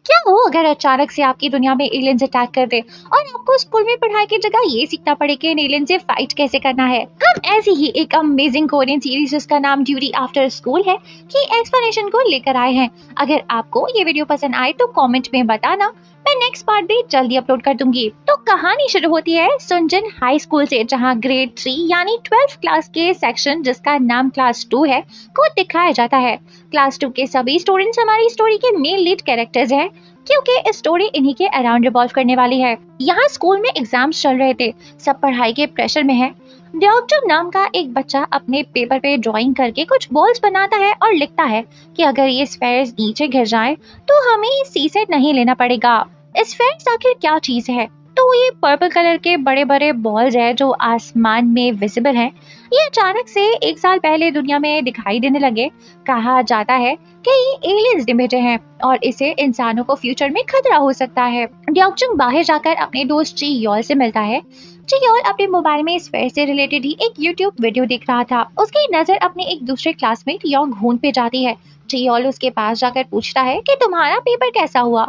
क्या हो अगर अचानक से आपकी दुनिया में एलियंस अटैक कर दे और आपको स्कूल में पढ़ाई की जगह ये सीखना पड़े कि इन एलियन से फाइट कैसे करना है। हम ऐसी ही एक अमेजिंग कोरियन सीरीज जिसका नाम ड्यूटी आफ्टर स्कूल है की एक्सप्लेनेशन को लेकर आए हैं। अगर आपको ये वीडियो पसंद आए तो कमेंट में बताना, मैं नेक्स्ट पार्ट भी जल्दी अपलोड कर दूंगी। तो कहानी शुरू होती है सुनजन हाई स्कूल से, जहाँ ग्रेड 3 यानी 12th क्लास के सेक्शन जिसका नाम क्लास 2 है को दिखाया जाता है। क्लास 2 के सभी स्टूडेंट्स हमारी स्टोरी के मेन लीड कैरेक्टर्स हैं, क्योंकि स्टोरी इन्हीं के अराउंड रिवॉल्व करने वाली है। यहाँ स्कूल में एग्जाम्स चल रहे थे, सब पढ़ाई के प्रेशर में है। डॉक्टर नाम का एक बच्चा अपने पेपर पे ड्राइंग करके कुछ बॉल्स बनाता है और लिखता है कि अगर ये स्फेयर्स नीचे गिर जाएं तो हमें सी सेट नहीं लेना पड़ेगा। स्फेयर्स आखिर क्या चीज है? तो ये पर्पल कलर के बड़े बड़े बॉल्स है जो आसमान में विजिबल हैं। ये अचानक से 1 साल पहले दुनिया में दिखाई देने लगे। कहा जाता है कि ये एलियंस ने भेजे हैं और इसे इंसानों को फ्यूचर में खतरा हो सकता है। डॉक्टर बाहर जाकर अपने दोस्त ची योल से मिलता है। ची योल अपने मोबाइल में स्फेयर से रिलेटेड ही एक यूट्यूब वीडियो देख रहा था। उसकी नजर अपने एक दूसरे क्लासमेट योंग हून पे जाती है। ची योल उसके पास जाकर पूछता है कि तुम्हारा पेपर कैसा हुआ,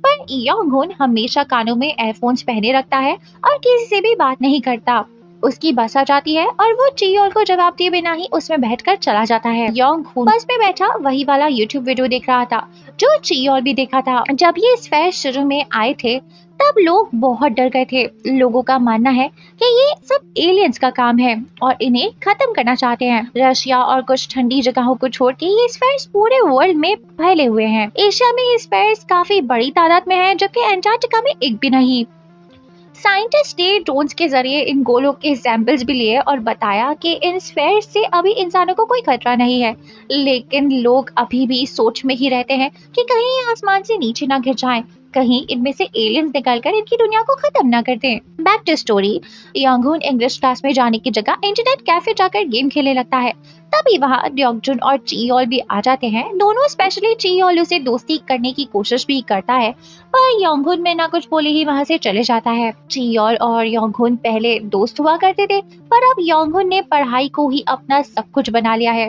पर योंगहोन हमेशा कानों में एयरफोन्स पहने रखता है और किसी से भी बात नहीं करता। उसकी बस आ जाती है और वो चियोल को जवाब दिए बिना ही उसमें बैठकर चला जाता है। योंगहोन बस में बैठा वही वाला यूट्यूब वीडियो देख रहा था जो चियोल भी देखा था। जब ये स्फेयर शुरू में आए थे तब लोग बहुत डर गए थे। लोगों का मानना है कि ये सब एलियंस का काम है और इन्हें खत्म करना चाहते हैं। रशिया और कुछ ठंडी जगहों को छोड़ के ये स्फेयर्स पूरे वर्ल्ड में फैले हुए हैं। एशिया में ये स्फेयर्स काफी बड़ी तादाद में है, जबकि एंटार्क्टिका में एक भी नहीं। साइंटिस्ट ने ड्रोन्स के जरिए इन गोलों के सैंपल्स भी लिए और बताया कि इन स्फेयर्स से अभी इंसानों को कोई खतरा नहीं है, लेकिन लोग अभी भी सोच में ही रहते हैं कि कहीं ये आसमान से नीचे ना गिर जाएं, कहीं इनमें से एलियंस निकलकर इनकी दुनिया को खत्म ना कर दें। Back to story. योंगहोन इंग्लिश क्लास में जाने की जगह इंटरनेट कैफे जाकर गेम खेलने लगता है। तभी वहाँ डॉक्जन और चियोल भी आ जाते हैं। दोनों स्पेशली चियोल उसे दोस्ती करने की कोशिश भी करता है, पर योंगहोन में ना कुछ बोले ही वहाँ से चले जाता है। चियोल और योंगहोन पहले दोस्त हुआ करते थे, पर अब योंगहोन ने पढ़ाई को ही अपना सब कुछ बना लिया है।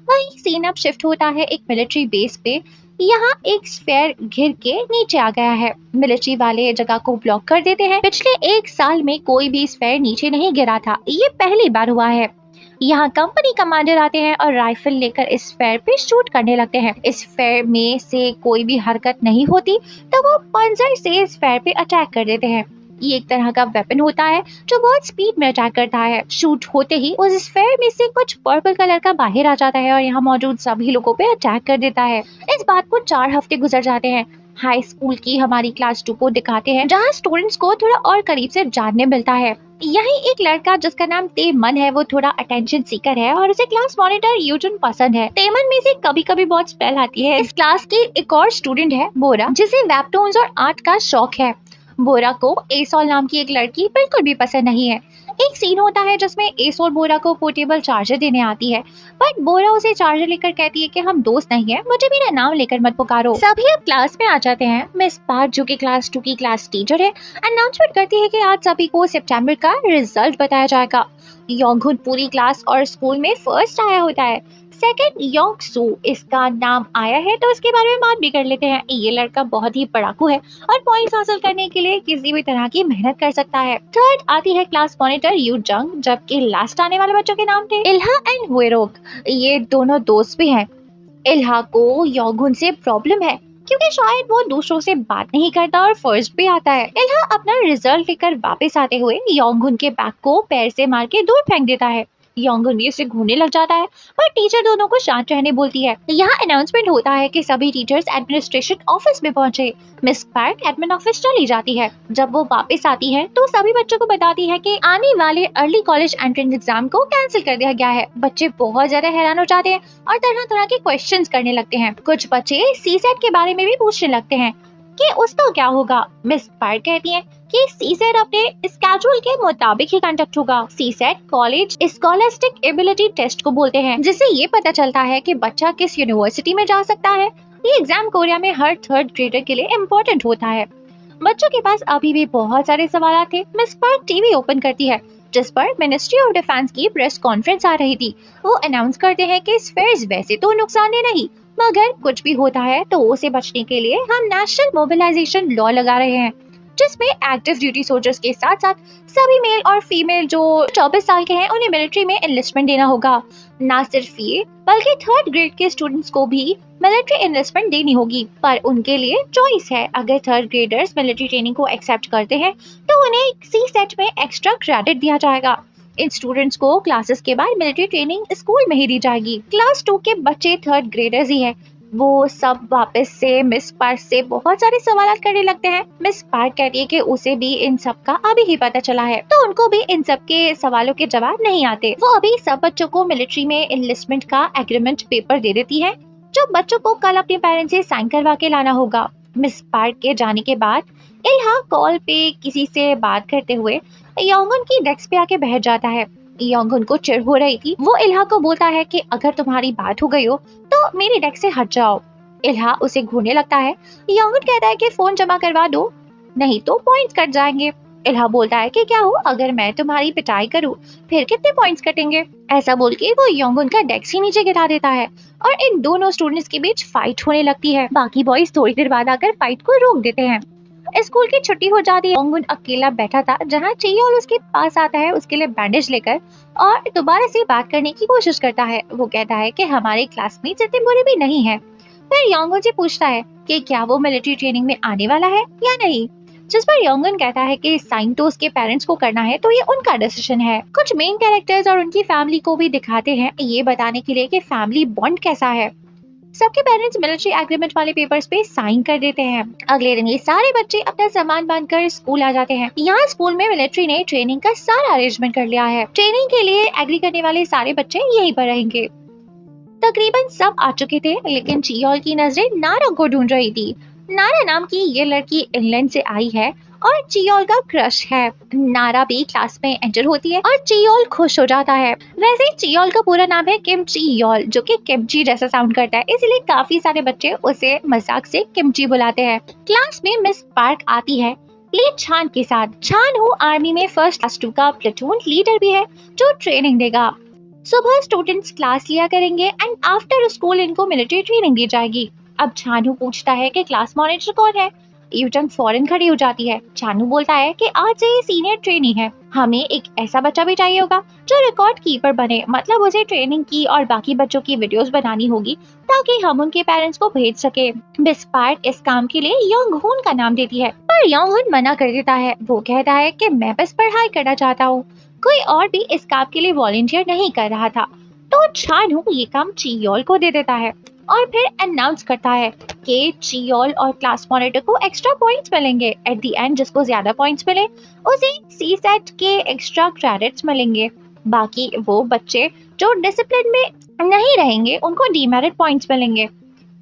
वही सीन अब शिफ्ट होता है एक मिलिट्री बेस पे। यहाँ एक स्फेयर घिर के नीचे आ गया है। मिलिट्री वाले जगह को ब्लॉक कर देते हैं। पिछले 1 साल में कोई भी स्फेयर नीचे नहीं गिरा था, ये पहली बार हुआ है। यहाँ कंपनी कमांडर आते हैं और राइफल लेकर इस स्फेयर पे शूट करने लगते हैं। इस स्फेयर में से कोई भी हरकत नहीं होती तो वो पंजर से स्फेयर पे अटैक कर देते हैं। ये एक तरह का वेपन होता है जो बहुत स्पीड में अटैक करता है। शूट होते ही उस स्फेयर में से कुछ पर्पल कलर का बाहर आ जाता है और यहाँ मौजूद सभी लोगों पे अटैक कर देता है। इस बात को 4 हफ्ते गुजर जाते हैं। हाई स्कूल की हमारी क्लास 2 को दिखाते हैं, जहाँ स्टूडेंट्स को थोड़ा और करीब से जानने मिलता है। यही एक लड़का जिसका नाम तेमन है, वो थोड़ा अटेंशन सीकर है और उसे क्लास मॉनिटर यूजुन पसंद है। तेमन में से कभी कभी बहुत स्पेल आती है। इस क्लास की एक और स्टूडेंट है बोरा, जिसे वेबटून्स और आर्ट का शौक है। बोरा को एसोल नाम की एक लड़की बिल्कुल भी पसंद नहीं है। एक सीन होता है जिसमें एसोल बोरा को पोर्टेबल चार्जर देने आती है, बट बोरा उसे चार्जर लेकर कहती है कि हम दोस्त नहीं है, मुझे मेरा नाम लेकर मत पुकारो। सभी अब क्लास में आ जाते हैं। मिस पार्क जो कि क्लास 2 की क्लास टीचर है, अनाउंसमेंट करती है कि आज सभी को सितंबर का रिजल्ट बताया जाएगा। योंगहोन पूरी क्लास और स्कूल में फर्स्ट आया होता है। सेकंड योंगसू इसका नाम आया है, तो इसके बारे में बात भी कर लेते हैं। ये लड़का बहुत ही पढ़ाकू है और पॉइंट्स हासिल करने के लिए किसी भी तरह की मेहनत कर सकता है। थर्ड आती है क्लास मॉनिटर यू जंग, जबकि लास्ट आने वाले बच्चों के नाम थे इल्हा एंड वेरोक। ये दोनों दोस्त भी हैं। इल्हा को योंगहोन से प्रॉब्लम है क्योंकि शायद वो दूसरों से बात नहीं करता और फर्स्ट भी आता है। इल्हा अपना रिजल्ट लेकर वापस आते हुए योंगहोन के बैग को पैर से मार के दूर फेंक देता है। योंगहोन भी उसे घूरने लग जाता है, पर टीचर दोनों को शांत रहने बोलती है। यहाँ अनाउंसमेंट होता है कि सभी टीचर्स एडमिनिस्ट्रेशन ऑफिस में पहुंचे। मिस पार्क एडमिन ऑफिस चली जाती है। जब वो वापस आती है तो सभी बच्चों को बताती है कि आने वाले अर्ली कॉलेज एंट्रेंस एग्जाम को कैंसिल कर दिया गया है। बच्चे बहुत ज्यादा हैरान हो जाते हैं और तरह तरह के क्वेश्चंस करने लगते हैं। कुछ बच्चे सी सेट के बारे में भी पूछने लगते हैं कि उसका क्या होगा। मिस पार्क कहती है कि सी सेट अपने स्केड्यूल के मुताबिक ही कंडक्ट होगा। C SAT college scholastic ability test को बोलते हैं, जिससे ये पता चलता है कि बच्चा किस यूनिवर्सिटी में जा सकता है। ये एग्जाम कोरिया में हर थर्ड ग्रेडर के लिए इम्पोर्टेंट होता है। बच्चों के पास अभी भी बहुत सारे सवाल थे। मिस पार्क टीवी ओपन करती है जिस पर मिनिस्ट्री ऑफ डिफेंस की प्रेस कॉन्फ्रेंस आ रही थी। वो अनाउंस करते हैं कि स्फेयर्स वैसे तो नुकसानदेह नहीं, मगर कुछ भी होता है तो उसे बचने के लिए हम नेशनल मोबिलाइजेशन लॉ लगा रहे हैं, जिसमें एक्टिव ड्यूटी सोल्जर्स के साथ साथ सभी मेल और फीमेल जो 24 साल के हैं उन्हें मिलिट्री में एनलिस्टमेंट देना होगा। ना सिर्फ ये बल्कि थर्ड ग्रेड के स्टूडेंट्स को भी मिलिट्री एनलिस्टमेंट देनी होगी, पर उनके लिए चॉइस है। अगर थर्ड ग्रेडर्स मिलिट्री ट्रेनिंग को एक्सेप्ट करते हैं तो उन्हें सी सेट में एक्स्ट्रा क्रेडिट दिया जाएगा। इन स्टूडेंट्स को क्लासेस के बाद मिलिट्री ट्रेनिंग स्कूल में ही दी जाएगी। क्लास 2 के बच्चे थर्ड ग्रेडर्स ही हैं। वो सब वापस से मिस पार्क से बहुत सारे सवाल करने लगते हैं। मिस पार्क कहती है कि उसे भी इन सब का अभी ही पता चला है, तो उनको भी इन सब के सवालों के जवाब नहीं आते। वो अभी सब बच्चों को मिलिट्री में एनलिस्टमेंट का एग्रीमेंट पेपर दे देती है, जो बच्चों को कल अपने पेरेंट्स से साइन करवा के लाना होगा। मिस पार्क के जाने के बाद इल्हा कॉल पे किसी से बात करते हुए योंगुन की डेस्क पे आके बैठ जाता है। योंगुन को चिढ़ हो रही थी। वो इल्हा को बोलता है कि अगर तुम्हारी बात हो गई हो तो मेरी डेस्क से हट जाओ। इल्हा उसे घूरने लगता है। योंगुन कहता है कि फोन जमा करवा दो, नहीं तो पॉइंट्स कट जाएंगे। इल्हा बोलता है कि क्या हो, अगर मैं तुम्हारी पिटाई करूं फिर कितने पॉइंट्स कटेंगे। ऐसा बोल के वो योंगुन का डेस्क ही नीचे गिरा देता है और इन दोनों स्टूडेंट्स के बीच फाइट होने लगती है। बाकी बॉयज थोड़ी देर बाद आकर फाइट को रोक देते हैं। स्कूल की छुट्टी हो जाती है। योंगुन अकेला बैठा था, जहाँ चियोल उसके पास आता है उसके लिए बैंडेज लेकर और दोबारा से बात करने की कोशिश करता है। वो कहता है कि हमारे क्लासमेट्स इतने बुरे भी नहीं है। फिर योंगुन से पूछता है कि क्या वो मिलिट्री ट्रेनिंग में आने वाला है या नहीं, जिस पर योंगुन कहता है कि साइन तो उसके पेरेंट्स को करना है, तो ये उनका डिसीजन है। कुछ मेन कैरेक्टर्स और उनकी फैमिली को भी दिखाते हैं, ये बताने के लिए कि फैमिली बॉन्ड कैसा है। सबके पेरेंट्स मिलिट्री एग्रीमेंट वाले पेपर्स पे साइन कर देते हैं। अगले दिन ये सारे बच्चे अपना सामान बांधकर स्कूल आ जाते हैं। यहाँ स्कूल में मिलिट्री ने ट्रेनिंग का सारा अरेंजमेंट कर लिया है। ट्रेनिंग के लिए एग्री करने वाले सारे बच्चे यहीं पर रहेंगे। तकरीबन सब आ चुके थे, लेकिन चियोल की नजरें नारा को ढूंढ रही थी। नारा नाम की ये लड़की इंग्लैंड से आई है और चियोल का क्रश है। नारा भी क्लास में एंटर होती है और चियोल खुश हो जाता है। वैसे चियोल का पूरा नाम है किम चियोल, जो कि किमची जैसा साउंड करता है, इसलिए काफी सारे बच्चे उसे मजाक से किमची बुलाते हैं। क्लास में मिस पार्क आती है ली छान के साथ। छान हु आर्मी में फर्स्ट क्लास 2 का प्लेटून लीडर भी है, जो ट्रेनिंग देगा। सुबह स्टूडेंट्स क्लास लिया करेंगे एंड आफ्टर स्कूल इनको मिलिट्री ट्रेनिंग दी जाएगी। अब छानू पूछता है कि क्लास मॉनिटर कौन है। यूटन फौरन खड़ी हो जाती है। छानू बोलता है कि आज से ये सीनियर ट्रेनी है, हमें एक ऐसा बच्चा भी चाहिए होगा जो रिकॉर्ड कीपर बने, मतलब उसे ट्रेनिंग की और बाकी बच्चों की वीडियोस बनानी होगी ताकि हम उनके पेरेंट्स को भेज सके। मिस पार्क इस काम के लिए योंगहुन का नाम देती है, पर योंगहुन मना कर देता है। वो कहता है कि मैं बस पढ़ाई करना चाहता हूँ, कोई और भी इस काम के लिए वॉलंटियर नहीं कर रहा था। तो छानू ये काम चियोल को दे देता है और फिर अनाउंस करता है कि चियोल और क्लास मॉनिटर को एक्स्ट्रा पॉइंट्स मिलेंगे। एट द एंड जिसको ज्यादा पॉइंट्स मिले उसे सी सेट के एक्स्ट्रा क्रेडिट्स मिलेंगे। बाकी वो बच्चे जो डिसिप्लिन में नहीं रहेंगे उनको डीमेरिट पॉइंट्स मिलेंगे।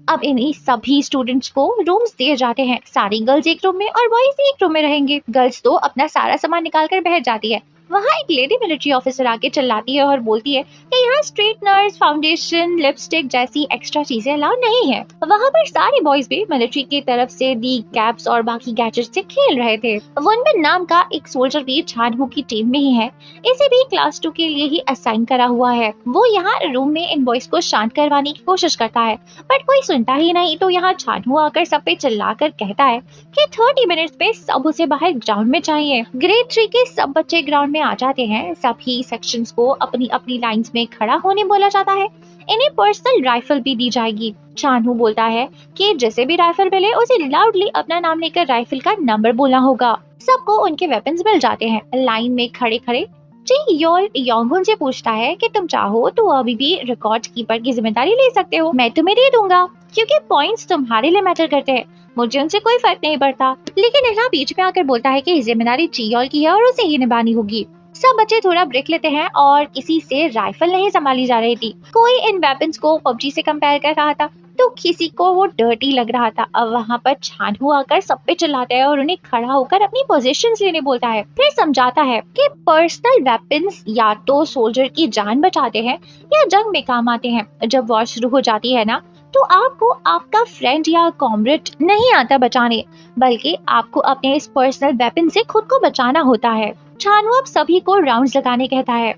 अब इन्हीं सभी स्टूडेंट्स को रूम्स दिए जाते हैं। सारी गर्ल्स एक रूम में और बॉयज एक रूम में रहेंगे। गर्ल्स तो अपना सारा सामान निकाल कर बैठ जाती है। वहाँ एक लेडी मिलिट्री ऑफिसर आके चिल्लाती है और बोलती है कि यहाँ स्ट्रेटनर्स, फाउंडेशन, लिपस्टिक जैसी एक्स्ट्रा चीजें अलाउ नहीं है। वहाँ पर सारे बॉयज भी मिलिट्री की तरफ से दी कैप्स और बाकी गैजेट्स से खेल रहे थे। वनबिन नाम का एक सोल्जर भी छानहू की टीम में ही है। इसे भी क्लास 2 के लिए ही असाइन करा हुआ है। वो यहाँ रूम में इन बॉयज को शांत करवाने की कोशिश करता है, बट कोई सुनता ही नहीं। तो यहाँ छानहू आकर सब पे चिल्लाकर कहता है कि 30 मिनट्स पे सब उसे बाहर ग्राउंड में चाहिए। ग्रेड 3 के सब बच्चे ग्राउंड में आ जाते हैं। सभी सेक्शंस को अपनी अपनी लाइंस में खड़ा होने बोला जाता है। इन्हें पर्सनल राइफल भी दी जाएगी। छानहू बोलता है कि जैसे भी राइफल मिले उसे लाउडली अपना नाम लेकर राइफल का नंबर बोलना होगा। सबको उनके वेपन्स मिल जाते हैं। लाइन में खड़े खड़े चियोल योंगहुन से पूछता है कि तुम चाहो तो अभी भी रिकॉर्ड कीपर की जिम्मेदारी ले सकते हो, मैं तुम्हें दे दूंगा, क्योंकि पॉइंट्स तुम्हारे लिए मैटर करते हैं, मुझे उनसे कोई फर्क नहीं पड़ता। लेकिन इल्हा बीच में आकर बोलता है कि जिम्मेदारी चियोल की है और उसे ही निभानी होगी। सब बच्चे थोड़ा ब्रेक लेते हैं और किसी से राइफल नहीं संभाली जा रही थी। कोई इन वेपन्स को पबजी से कंपेयर कर रहा था तो किसी को वो डर्टी लग रहा था। अब वहाँ पर छानहू आकर सब पे चिल्लाता है और उन्हें खड़ा होकर अपनी पोजीशंस लेने बोलता है। फिर समझाता है कि पर्सनल वेपन्स या तो सोल्जर की जान बचाते हैं या जंग में काम आते हैं। जब वॉर शुरू हो जाती है ना, तो आपको आपका फ्रेंड या कॉमरेड नहीं आता बचाने, बल्कि आपको अपने इस पर्सनल वेपन से खुद को बचाना होता है। छानहू अब सभी को राउंड्स लगाने कहता है।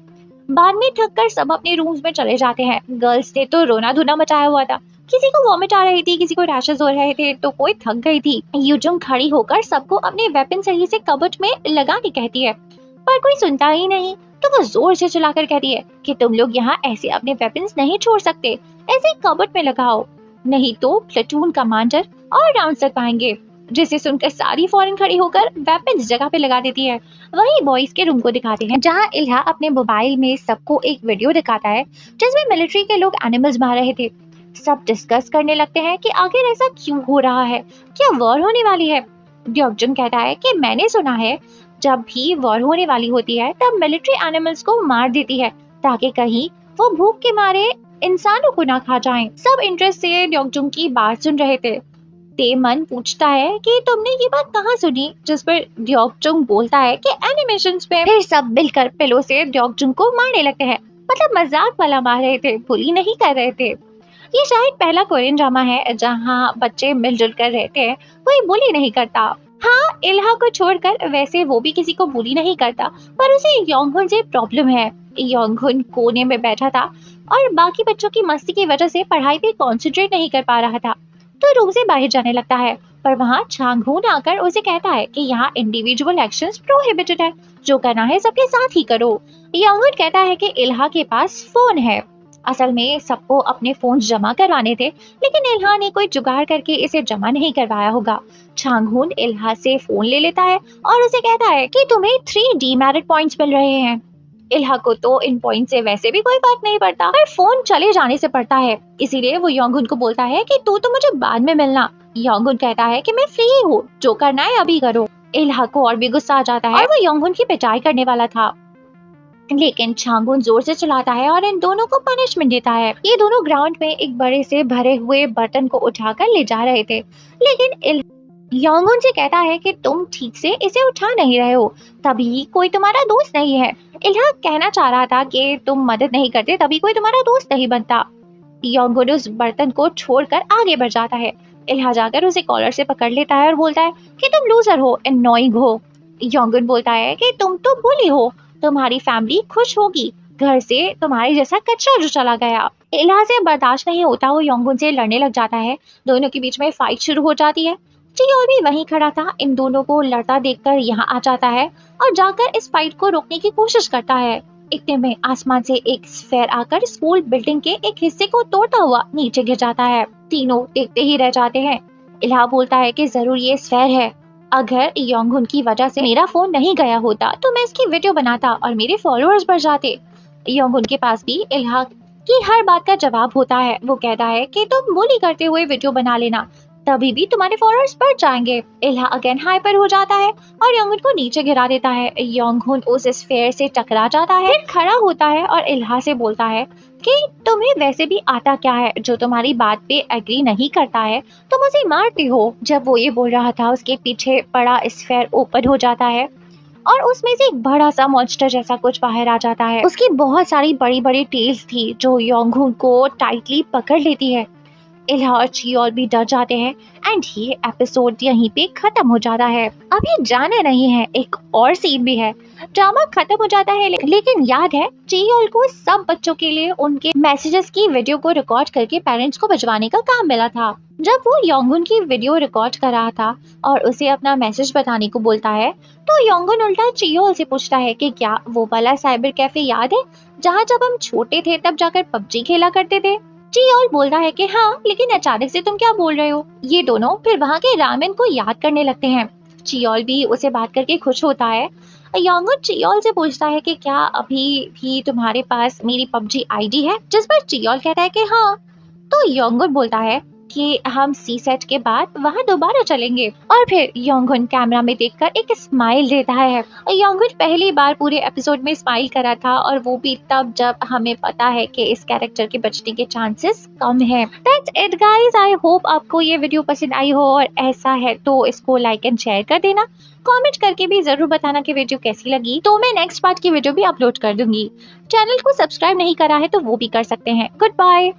बाद में थक कर सब अपने रूम्स में चले जाते हैं। गर्ल्स ने तो रोना धोना मचाया हुआ था, किसी को वॉमिट आ रही थी, किसी को रैशेस हो रहे थे, तो कोई थक गई थी। यूजुंग खड़ी होकर सबको अपने वेपन सही से कबर्ड में लगाने कहती है, पर कोई सुनता ही नहीं। तो वो जोर से चिल्लाकर कहती है कि तुम लोग यहाँ ऐसे अपने वेपन्स नहीं छोड़ सकते, ऐसे कबर्ड में लगाओ, नहीं तो प्लेटून कमांडर और राउंड तक पाएंगे। जिसे सुनकर सारी फौरन खड़ी होकर वेपन्स जगह पे लगा देती है। वही बॉयज के रूम को दिखाते हैं, जहाँ इल्हा अपने मोबाइल में सबको एक वीडियो दिखाता है जिसमें मिलिट्री के लोग एनिमल्स मार रहे थे। सब डिस्कस करने लगते हैं कि आखिर ऐसा क्यों हो रहा है, क्या वॉर होने वाली है। ड्योकजुन कहता है कि मैंने सुना है जब भी वॉर होने वाली होती है तब मिलिट्री एनिमल्स को मार देती है ताकि कहीं वो भूख के मारे इंसानों को ना खा जाएं। सब इंटरेस्ट से ड्योकजुन की बात सुन रहे थे। तेमन पूछता है कि तुमने ये बात कहाँ सुनी, जिस पर ड्योकजुन बोलता है कि एनिमेशंस पे। फिर सब मिलकर पिलो से ड्योकजुन को मारने लगते हैं, मतलब मजाक वाला मार रहे थे, बुली नहीं कर रहे थे। ये शायद पहला कोरियन ड्रामा है जहाँ बच्चे मिलजुल कर रहते हैं, कोई बुली नहीं करता। हाँ, इल्हा को छोड़कर वैसे वो भी किसी को बुली नहीं करता, पर उसे योंगहुन से प्रॉब्लम है। योंगहुन कोने में बैठा था और बाकी बच्चों की मस्ती की वजह से पढ़ाई पे कंसंट्रेट नहीं कर पा रहा था, तो रूम से बाहर जाने लगता है। पर वहाँ चांगहुन आकर उसे कहता है कि यहाँ इंडिविजुअल एक्शंस प्रोहिबिटेड है, जो करना है सबके साथ ही करो। योंगहुन कहता है कि इल्हा के पास फोन है। असल में सबको अपने फोन जमा करवाने थे, लेकिन इल्हा ने कोई जुगाड़ करके इसे जमा नहीं करवाया होगा। चांगहुन इल्हा से फोन ले लेता है और उसे कहता है कि तुम्हें 3 डीमेरिट पॉइंट्स मिल रहे हैं। इल्हा को तो इन पॉइंट से वैसे भी कोई फर्क नहीं पड़ता, पर फोन चले जाने से पड़ता है, इसीलिए वो योंगहुन को बोलता है कि तू तो मुझे बाद में मिलना। योंगहुन कहता है कि मैं फ्री हूँ, जो करना है अभी करो। इल्हा को और भी गुस्सा आ जाता है और वो योंगहुन की पिटाई करने वाला था, लेकिन चांगहुन जोर से चिल्लाता है और इन दोनों को पनिशमेंट देता है। ये दोनों ग्राउंड में एक बड़े से भरे हुए बर्तन को उठाकर ले जा रहे थे, लेकिन योंगहुन से कहता है कि तुम ठीक से इसे उठा नहीं रहे हो, तभी कोई तुम्हारा दोस्त नहीं है। इल्हा कहना चाह रहा था कि तुम मदद नहीं करते तभी कोई तुम्हारा दोस्त नहीं बनता। योंगहुन उस बर्तन को छोड़कर आगे बढ़ जाता है। इल्हा जाकर उसे कॉलर से पकड़ लेता है और बोलता है कि तुम लूजर हो, एनोइंग हो। योंगहुन बोलता है कि तुम तो बुली हो, तुम्हारी फैमिली खुश होगी, घर से तुम्हारे जैसा कचरा जो चला गया। इल्हा से बर्दाश्त नहीं होता, वो योंगहुन से लड़ने लग जाता है। दोनों के बीच में फाइट शुरू हो जाती है। चियोल भी वहीं खड़ा था, इन दोनों को लड़ता देखकर यहाँ आ जाता है और जाकर इस फाइट को रोकने की कोशिश करता है। इतने में आसमान से एक स्फेयर आकर स्कूल बिल्डिंग के एक हिस्से को तोड़ता हुआ नीचे गिर जाता है। तीनों देखते ही रह जाते हैं। इल्हा बोलता है कि जरूर ये स्फेयर है, अगर योंगहुन की वजह से मेरा फोन नहीं गया होता तो मैं इसकी वीडियो बनाता और मेरे फॉलोअर्स बढ़ जाते। योंगहुन के पास भी इल्हा की हर बात का जवाब होता है। वो कहता है कि तुम बुली करते हुए वीडियो बना लेना, तभी भी तुम्हारे फॉलोअर्स बढ़ जाएंगे। इल्हा अगेन हाइपर हो जाता है और योंगहुन को नीचे गिरा देता है। योंगहुन उस स्फेयर से टकरा जाता है, फिर खड़ा होता है और इल्हा से बोलता है कि तुम्हें वैसे भी आता क्या है, जो तुम्हारी बात पे एग्री नहीं करता है तुम उसे मारते हो। जब वो ये बोल रहा था उसके पीछे बड़ा स्फेयर ओपन हो जाता है और उसमें से एक बड़ा सा मॉन्स्टर जैसा कुछ बाहर आ जाता है। उसकी बहुत सारी बड़ी बड़ी टेल्स थी जो योंगहुन को टाइटली पकड़ लेती है। इल्हा और चियोल भी डर जाते हैं एंड ये एपिसोड यहीं पे खत्म हो जाता है। अभी जाने नहीं है, एक और सीन भी है। ड्रामा खत्म हो जाता है, लेकिन याद है चियोल को सब बच्चों के लिए उनके मैसेजेस की वीडियो को रिकॉर्ड करके पेरेंट्स को भिजवाने का काम मिला था। जब वो योंगहुन की वीडियो रिकॉर्ड कर रहा था और उसे अपना मैसेज बताने को बोलता है, तो योंगहुन उल्टा चियोल से पूछता है कि क्या वो वाला साइबर कैफे याद है जहाँ जब हम छोटे थे तब जाकर पबजी खेला करते थे। चियोल बोलता है कि हाँ, लेकिन अचानक से तुम क्या बोल रहे हो। ये दोनों फिर वहाँ के रामेन को याद करने लगते हैं। चियोल भी उसे बात करके खुश होता है। योंगहुन चियोल से पूछता है कि क्या अभी भी तुम्हारे पास मेरी पबजी आईडी है, जिस पर चियोल कहता है कि हाँ। तो योंगहुन बोलता है कि हम सी सेट के बाद वहाँ दोबारा चलेंगे, और फिर योंगहुन कैमरा में देखकर एक स्माइल देता है। योंगहुन पहली बार पूरे एपिसोड में स्माइल करा था, और वो भी तब जब हमें पता है कि इस कैरेक्टर के बचने के चांसेस कम है। That's it guys, I hope आपको ये वीडियो पसंद आई हो, और ऐसा है तो इसको लाइक एंड शेयर कर देना। कमेंट करके भी जरूर बताना कि वीडियो कैसी लगी, तो मैं नेक्स्ट पार्ट की वीडियो भी अपलोड कर दूंगी। चैनल को सब्सक्राइब नहीं करा है तो वो भी कर सकते हैं। Good bye.